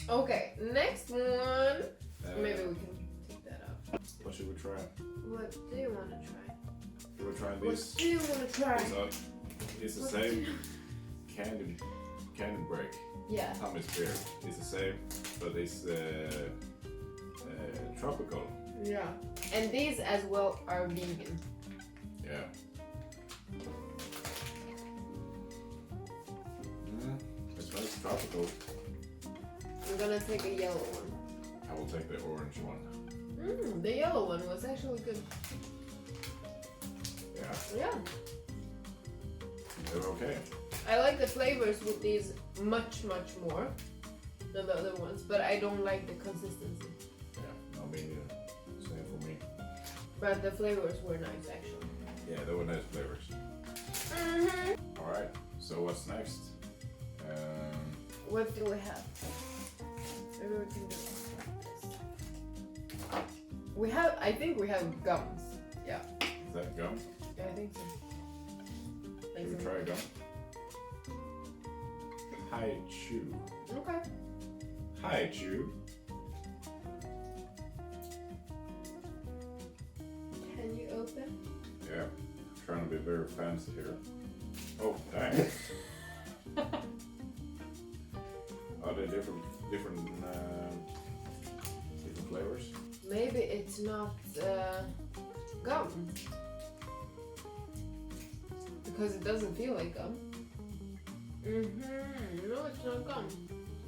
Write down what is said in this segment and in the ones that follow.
Okay, next one. Maybe we can take that out. What should we try? What do you want to try? We're trying this. What do you want to try? It's the same candy break. Yeah. Tommy's beer. It's the same, but it's tropical. Yeah. And these as well are vegan. Yeah. It smells tropical. I'm gonna take a yellow one. I will take the orange one. The yellow one was actually good. Yeah. Yeah. They're okay. I like the flavors with these much more than the other ones, but I don't like the consistency. Yeah, no, me neither. Same for me. But the flavors were nice actually. Yeah, they were nice flavors. Alright, so what's next? What do we have? Maybe we can do this. We have, I think we have gums. Yeah. Is that gum? Yeah, I think so. Should we try gum? Hi Chew. Okay. Hi Chew. Can you open? Yeah, trying to be very fancy here. Oh, dang. Are they different flavors? Maybe it's not gum. Because it doesn't feel like gum. No, it's not gum.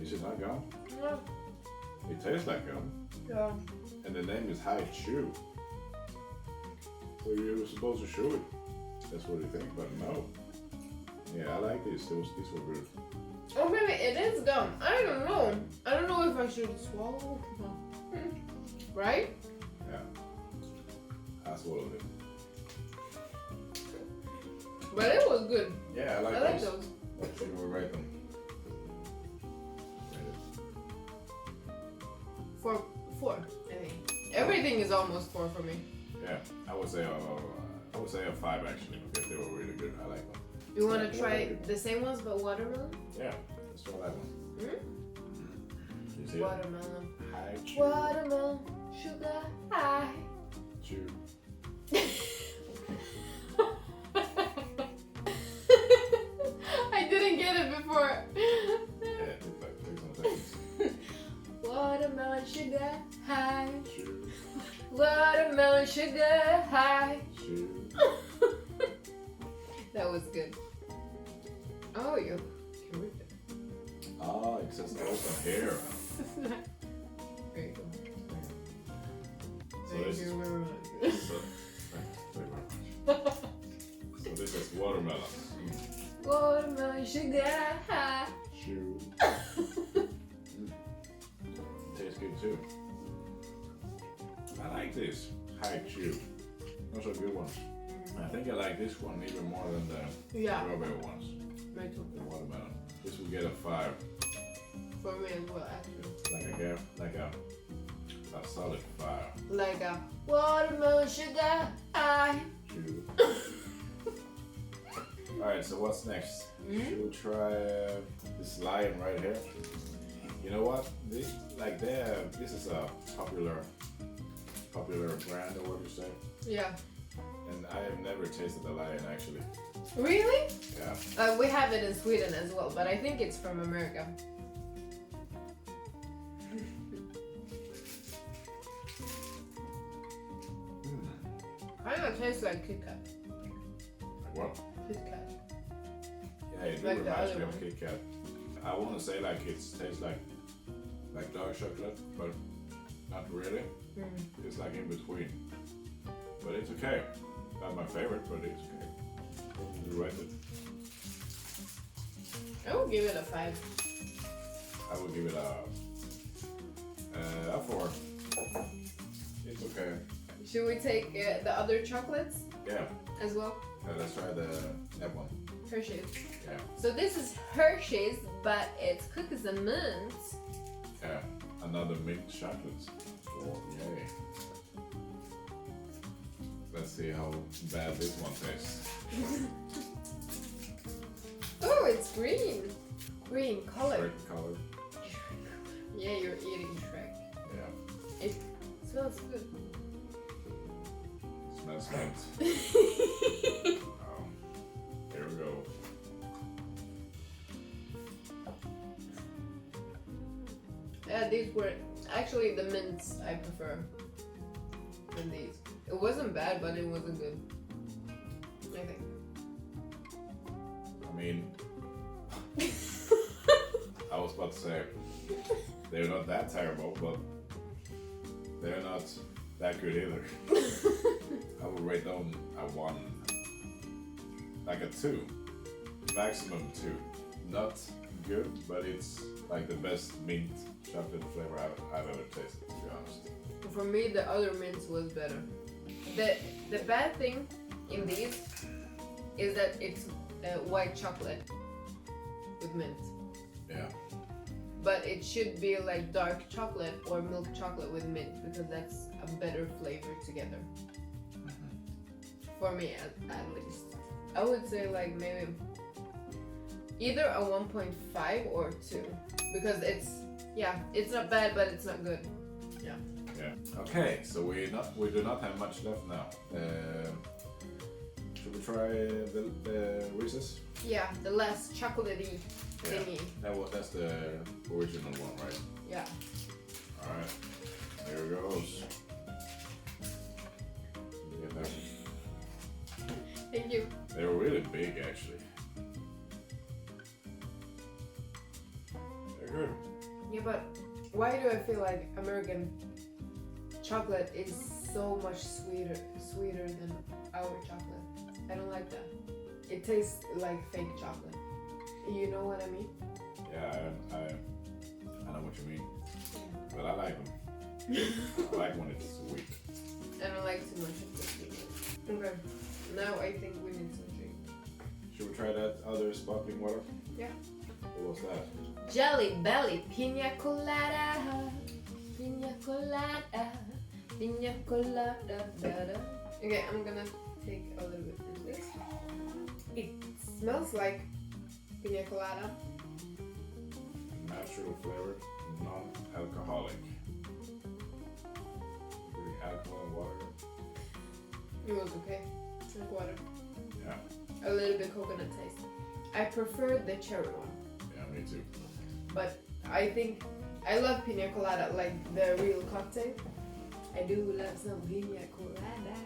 Is it not gum? No. It tastes like gum. Yeah. And the name is Hi Chew. So you were supposed to chew it. That's what you think, but no. Yeah, I like these. These were good. Or maybe it is gum. I don't know. I don't know if I should swallow. Right? Yeah. I swallowed it. But it was good. Yeah, I like those. What should we rate them? Rate it. 4, I think. Everything is almost 4 for me. Yeah, I would say a 5 actually, because they were really good. I like them. You want to try the same ones but watermelon? Yeah, let's try that one. You see Watermelon. it? Hi Chew. Watermelon, sugar high. Chew. I didn't get it before. Yeah, take some seconds. Watermelon, sugar high. Chew. Watermelon, sugar high. Chew. That was good. Oh, you can read it. Oh, it says open here. There you go. So this is so this is watermelon. Watermelon, sugar high. Chew. Tastes good too. I like this. Hi Chew. Those are good ones. I think I like this one even more than the strawberry ones. Me too. The watermelon. This will get a 5. For me as well, actually. Like a solid 5. Like a watermelon, sugar high. Chew. Alright, so what's next? Should we try this lion right here? You know what? This is a popular brand, or what you say? Yeah. And I have never tasted the lion actually. Really? Yeah. We have it in Sweden as well, but I think it's from America. Kind of tastes like Kit Kat. Like what? Kit Kat. Yeah, it Like the reminds me other of one. Kit Kat. I want to say like it tastes like dark chocolate, but not really. It's like in between. But it's okay. Not my favorite, but it's okay. You rate it? I would give it a 5. I would give it a 4. Should we take the other chocolates Yeah. as well? Let's try that one. Hershey's. Yeah. So this is Hershey's, but it's cookies and mint. Yeah. Another mint chocolate. Oh, yay. Let's see how bad this one tastes. Oh, it's green. Green color. Shrek color. Yeah, you're eating Shrek. Yeah. It smells good. Smells mint. Here we go. These were actually the mints I prefer than these. It wasn't bad, but it wasn't good. I think. I mean, I was about to say they're not that terrible, but they're not that good either. I would rate them a 1, like a 2, maximum 2. Not good, but it's like the best mint chocolate flavor I've ever tasted, to be honest. For me, the other mints was better. The bad thing in these is that it's white chocolate with mint. Yeah. But it should be like dark chocolate or milk chocolate with mint, because that's a better flavor together. For me, at least. I would say like maybe either a 1.5 or 2, because it's not bad, but it's not good. Yeah. Yeah. Okay, so we do not have much left now. Should we try the Reese's? Yeah, the less chocolatey thingy. That's the original one, right? Yeah. All right. There it goes. Get that. Thank you. They were really big, actually. They're good. Yeah, but why do I feel like American chocolate is so much sweeter than our chocolate? I don't like that. It tastes like fake chocolate. You know what I mean? Yeah, I know what you mean. But I like them. I like when it's sweet. I don't like too much of the sweetness. Okay, now I think we need some drink. Should we try that other sparkling water? Yeah. What was that? Jelly Belly Pina Colada. Pina Colada. Pina Colada. Okay, I'm gonna take a little bit of this. It smells like Pina Colada. Natural flavored, non-alcoholic. Putting alcohol and water. It was okay. Like water. Yeah. A little bit coconut taste. I prefer the cherry one. Yeah, me too. But I think I love Pina Colada, like the real cocktail. I do love some Pina Colada.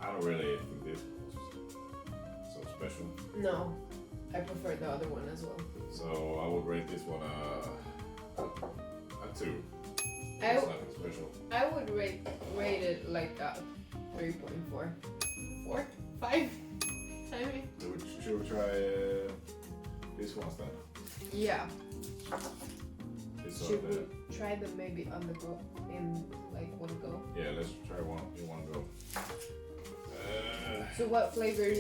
I don't really think this was so special. No, I prefer the other one as well. So I would rate this one a 2. I It's nothing special. I would rate it like a 3.4. 4? 5? I mean. Should we try this one then? Yeah. This Should one, we try them maybe on the go in like one go? yeah, let's try one in one go. So what flavors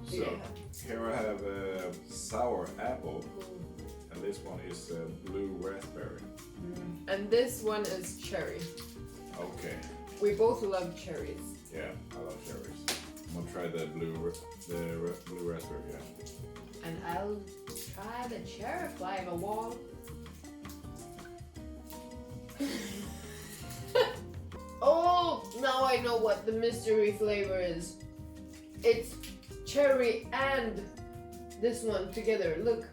do you So have? here I have sour apple, and this one is blue raspberry. And this one is cherry. Okay. We both love cherries. Yeah, I love cherries. I'm gonna try the blue raspberry. Yeah. And I'll try the cherry flavor one. Oh, now I know what the mystery flavor is. It's cherry and this one together. Look.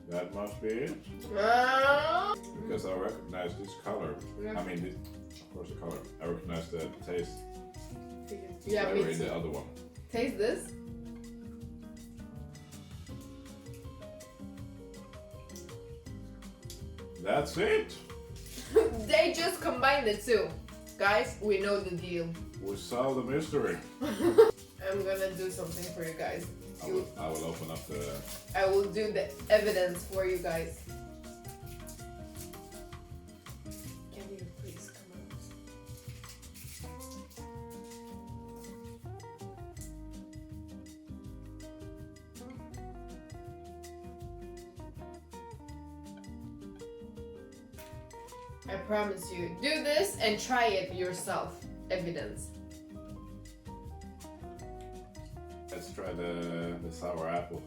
That must be it. Ah. Because I recognize this color. Yeah. I mean, of course the color. I recognize the taste Yeah, flavor me in too. the other one. Taste this. That's it. They just combined the two. Guys, we know the deal. We solved the mystery. I'm gonna do something for you guys. I will open up the. I will do the evidence for you guys. Can you please come out? I promise you. Do this and try it yourself. Evidence. Let's try the sour apple.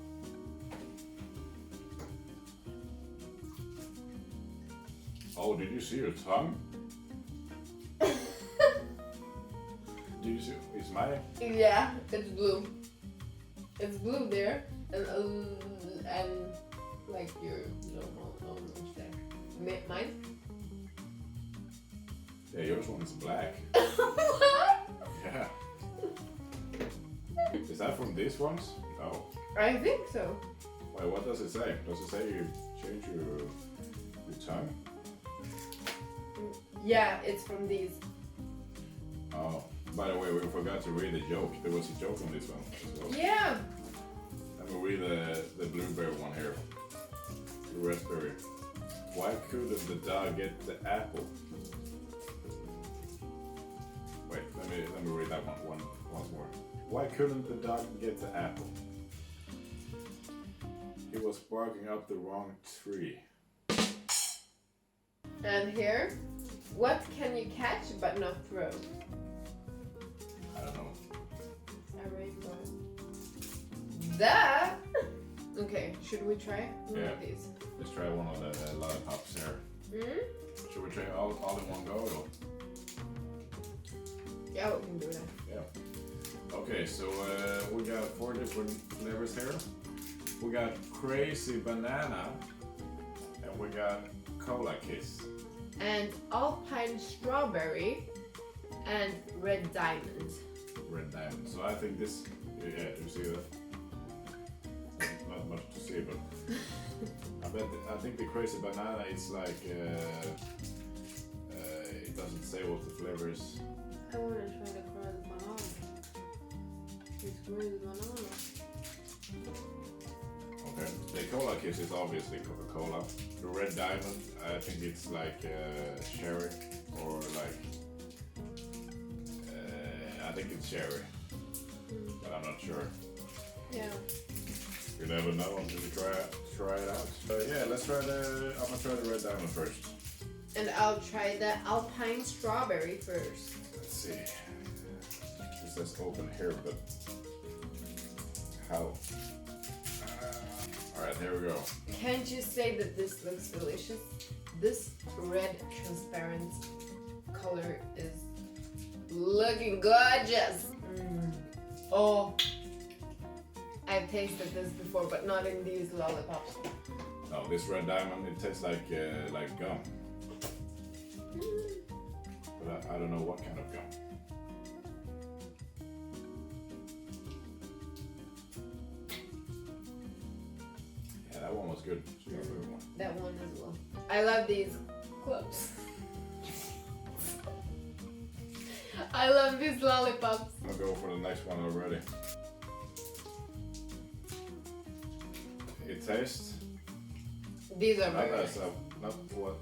Oh, did you see your tongue? Did you see? It's mine. Yeah, it's blue. It's blue there, and like your normal orange there. Mine? Yeah, yours one is black. What? Yeah. Is that from these ones? No. I think so. Wait, what does it say? Does it say you change your tongue? Yeah, it's from these. Oh, by the way, we forgot to read the joke. There was a joke on this one as well. Yeah. Let me read the blueberry one here. The raspberry. Why couldn't the dog get the apple? Wait, let me read that one once more. Why couldn't the dog get the apple? He was barking up the wrong tree. And here, what can you catch but not throw? I don't know. A rainbow. That. Okay, should we try one of these? Let's try one of the lollipops here. Hmm? Should we try all in one go? Or? Yeah, we can do that. Yeah. Okay, so we got 4 different flavors here. We got crazy banana, and we got cola kiss. And alpine strawberry and red diamond. Red diamond. So I think this, yeah, you see that? Not much to see, but I think the crazy banana is like it doesn't say what the flavor is. I want to try the crazy banana. It's crazy banana. Okay. The cola kiss is obviously Coca-Cola. The red diamond, I think it's like cherry or like I think it's cherry, but I'm not sure. Yeah. You never know until you try it out. So yeah, let's try I'm gonna try the red diamond first. And I'll try the alpine strawberry first. Let's see. It says open here, but how? Alright, here we go. Can't you say that this looks delicious? This red transparent color is looking gorgeous. Oh, I've tasted this before, but not in these lollipops. No, this red diamond, it tastes like gum. But I don't know what kind of gum. Yeah, that one was good. That one as well. I love these clubs. I love these lollipops. I'm gonna go for the next one already. It tastes These are not very as not what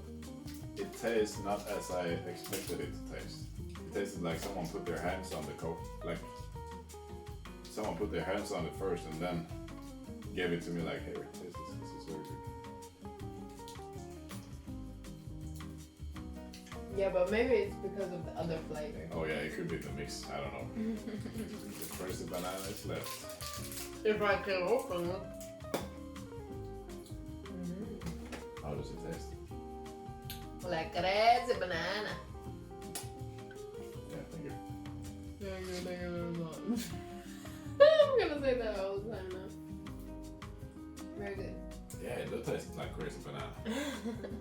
it tastes not as I expected it to taste. It tasted like someone put their hands on the coke, like someone put their hands on it first and then gave it to me like, here, taste this. This is very good. Yeah, but maybe it's because of the other flavor. Oh yeah, it could be the mix. I don't know. The crazy banana is left. If I can open it. How does it taste? Like crazy banana. Yeah, thank you. Thank you. I'm gonna say that all the time now. Very good. Yeah, it does taste like crazy banana.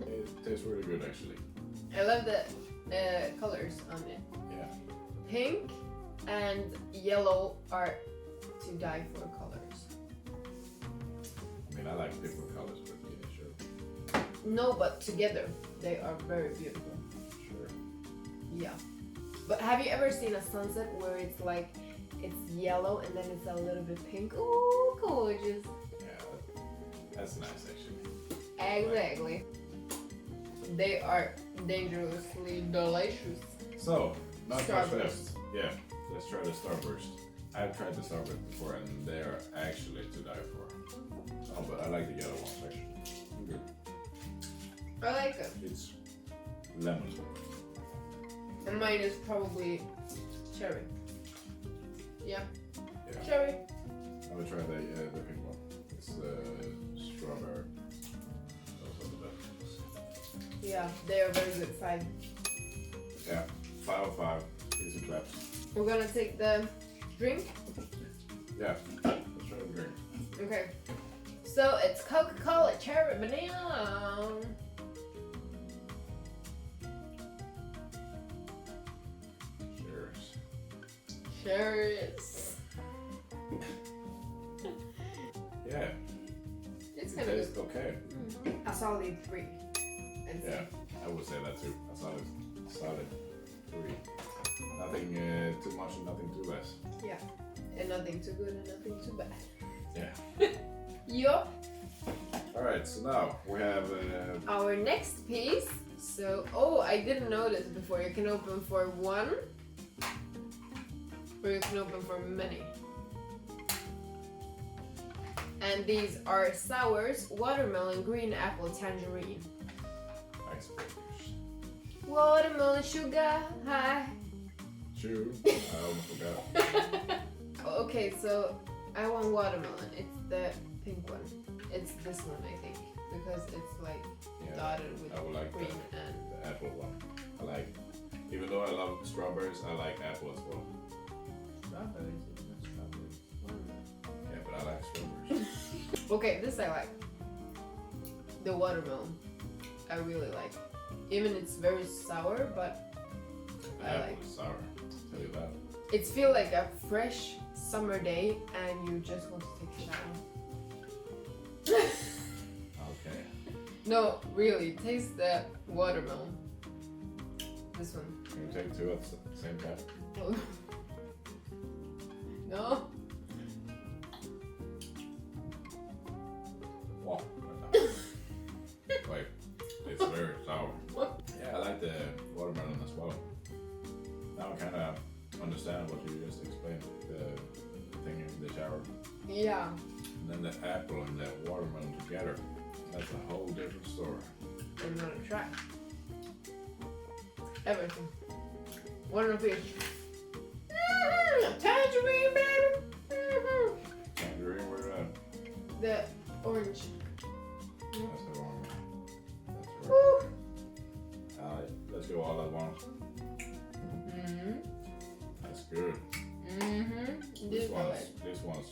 It tastes really good actually. I love the colors on it. Yeah. Pink and yellow are to die for colors. I mean, I like different colors, but yeah, sure. No, but together they are very beautiful. Sure. Yeah. But have you ever seen a sunset where it's like, it's yellow and then it's a little bit pink? Ooh, gorgeous. Yeah, that's nice actually. Exactly. They are dangerously delicious. So, not much left. Starburst. Yeah, let's try the Starburst. I've tried the Starburst before and they're actually to die for. Oh, but I like the yellow ones actually. Good. I like it. It's lemon. And mine is probably cherry. Yeah. Yeah. Cherry. I'm gonna try the pink one. It's strawberry. Those are the best. Yeah, they are very good. 5. Yeah, 5 of 5. Easy claps. We're gonna take the drink. Yeah, let's try the drink. Okay. So it's Coca-Cola cherry banana. Cheers. Cheers. Yeah, It's it kind of tastes good. okay. A solid 3. And Yeah, I would say that too. A solid 3. Nothing too much and nothing too less. Yeah. And nothing too good and nothing too bad. Yeah. Yup. Alright, so now we have Our next piece. So, I didn't notice before. You can open for 1. Or you can open for many. And these are sours, watermelon, green apple, tangerine. icebreakers. Watermelon sugar high. Chew. I almost forgot. Okay, so I want watermelon. It's the pink one. It's this one, I think, because it's like dotted with I would like green and the apple one. I like, even though I love strawberries, I like apple as well. strawberries. It's not strawberries. Yeah, but I like strawberries. Okay, this I like. The watermelon, I really like. Even it's very sour, but The I apple like. is sour. Tell you that. It feels like a fresh summer day, and you just want to take a shower. Okay. No, really, taste the watermelon. This one. Can you take 2 at the same time? Oh. No. Wow. Wait, it's very sour. Yeah, I like the watermelon as well. Now I kind of understand what you just explained, the thing in the shower. Yeah. And then the apple and the watermelon together, that's a whole different story. I'm gonna try everything. One of each. Tangerine, baby. Tangerine, where at? The orange. That's the one. That's right. Woo. Let's go all at once. That's good. This one's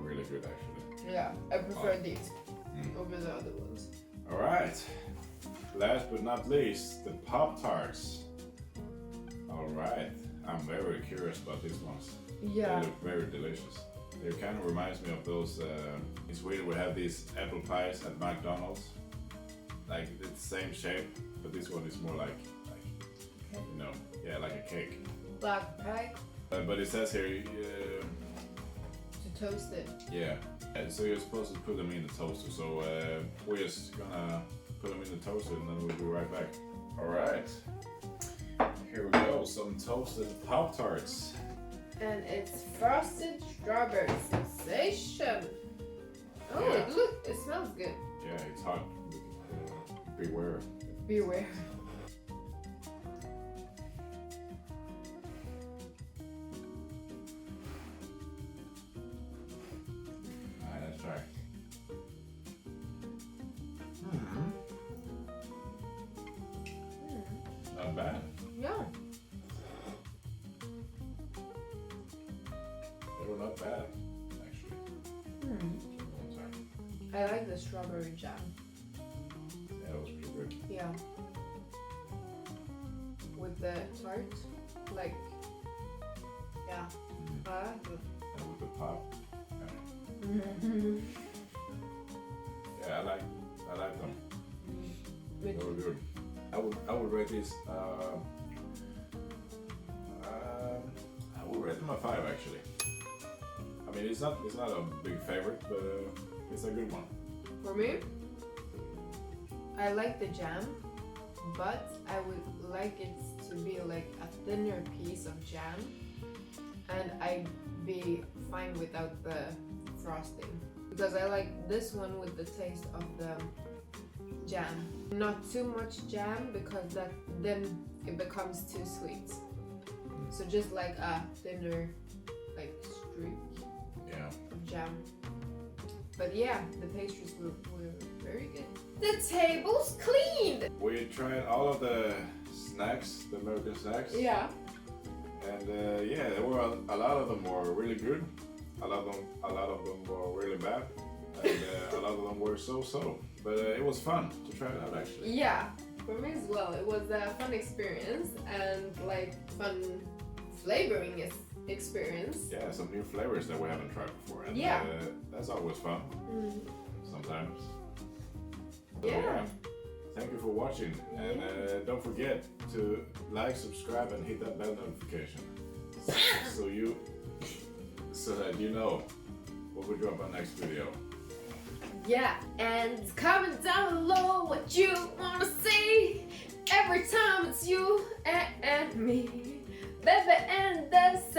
really good actually. Yeah, I prefer these Mm. over the other ones. All right. Last but not least, the Pop-Tarts. All right. I'm very curious about these ones. Yeah. They look very delicious. They kind of reminds me of those, in Sweden we have these apple pies at McDonald's. Like it's the same shape, but this one is more like you know, yeah, like a cake. Black pie But it says here, to toast it. yeah. So you're supposed to put them in the toaster. So we're just gonna put them in the toaster and then we'll be right back. All right. Here we go. Some toasted Pop-Tarts. And it's frosted strawberry sensation. Oh, Yeah. it smells good. Yeah, it's hot. Beware. Beware. Alright, let's try. Not bad. Yeah. They were not bad, actually. Sorry. I like the strawberry jam. Yeah, that was pretty good. Yeah. With the tart, like, yeah. I like it. And with the pop. Mm-hmm. Yeah, I like them. Me They were too. good. I would rate this. I would rate them a 5 actually. I mean, it's not a big favorite, but it's a good one. For me, I like the jam, but I would like it to be like a thinner piece of jam, and I'd be fine without the frosting, because I like this one with the taste of the jam. Not too much jam, because that then it becomes too sweet. So just like a thinner, like streak Yeah. of jam. But yeah, the pastries were very good. The table's cleaned. We tried all of the snacks, the American snacks. Yeah. And yeah, there were a lot of them were really good. A lot of them were really bad. And a lot of them were so-so. But it was fun to try it out actually. Yeah, for me as well. It was a fun experience and like fun flavoring experience. Yeah, some new flavors that we haven't tried before. And Yeah. That's always fun. Sometimes. So, Yeah. Thank you for watching. And don't forget to like, subscribe, and hit that bell notification. So that you know when we drop our next video. Yeah, and comment down below what you wanna see. Every time it's you and me, Bebe and Desse.